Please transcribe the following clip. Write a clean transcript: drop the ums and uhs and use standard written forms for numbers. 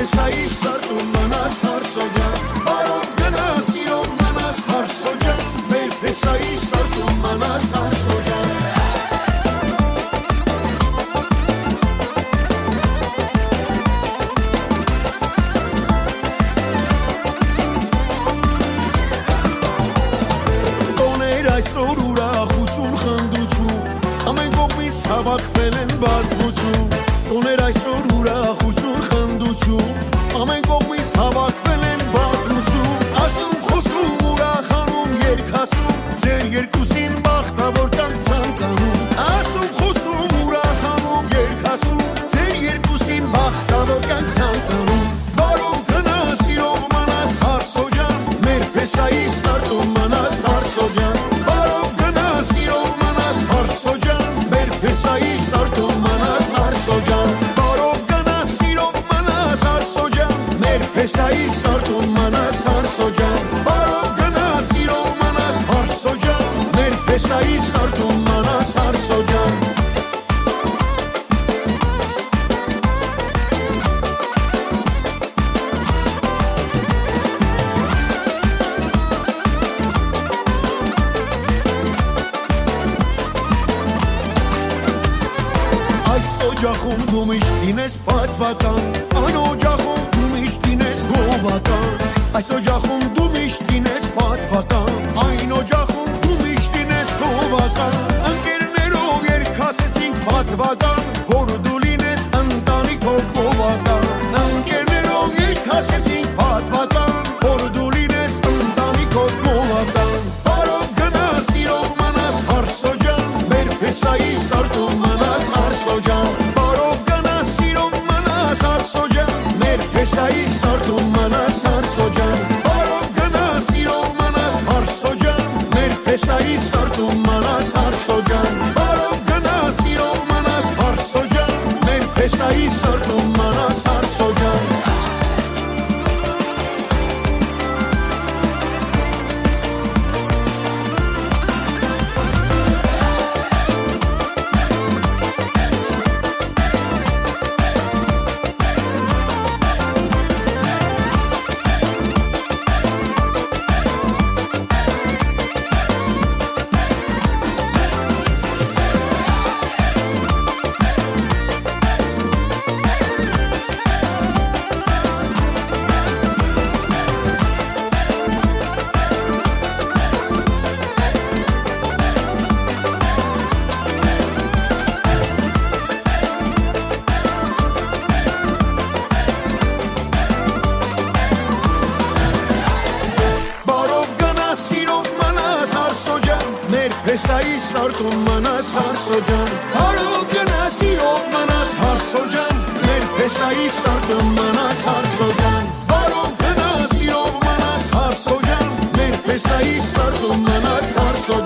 Մերպեսայի սարտում մանաս հարսոջան Բարով գնա սիրով մանաս հարսոջան Մերպեսայի սարտում մանաս հարսոջան Տոներ այսօր ուրախություն խնդություն Ամեն կողմից հավաքվել են բազմություն Տոներ այսօր ուրախություն խնդություն Ամեն կողմից հավաքվել են բազմություն Ասում խոսում ուրախանում երգասում Ձեր երկուսին բախտավոր կան ցանկանում Ասում խոսում ուրախանում երգասում Ձեր երկուսին բախտավոր կան ցանկանում Բարով գնա սիրով մանաս հարսոջան Մերպեսայի սարտում մանաս հարսոջան Բարով գնա սիրով մանաս հարսոջան Մերպեսայի սարտում մանաս հարսոջան Բարով գնա սիրով մանաս հարսոջան Մերպեսայի սարտում մանաս հարսոջան Բարով գնա սիրով մանաս հարսոջան Մերպեսայի սարտում մանաս հարսոջան Օջախում դու միշտ լինես պատվական Այն օջախում դու միշտ լինես գովական Այս օջախում դու միշտ լինես պատվական Այն օջախում դու միշտ լինես գովական Ընկերներով երգասեցինք պատվական Որ դու լինես ընտանիքով գովական Ընկերներով երգասեցինք պատվական Որ դու լինես ընտանիքով գովական Բարով գնա սիրով մանաս հարսոջան Մերպեսայի սարտում մանաս հարսոջան Մերպեսայի սարտում մանաս հարսոջան Բարով գնա սիրով մանաս հարսոջան Մերպեսայի սարտում մանաս հարսոջան Բարով գնա սիրով մանաս հարսոջան Մերպեսայի սարտում մանաս հարսոջան Մերպեսայի սարտում մանաս հարսոջան Բարով գնա սիրով մանաս հարսոջան Մերպեսայի սարտում մանաս հարսոջան Բարով գնա սիրով մանաս հարսոջան Մերպեսայի սարտում մանաս հարսոջան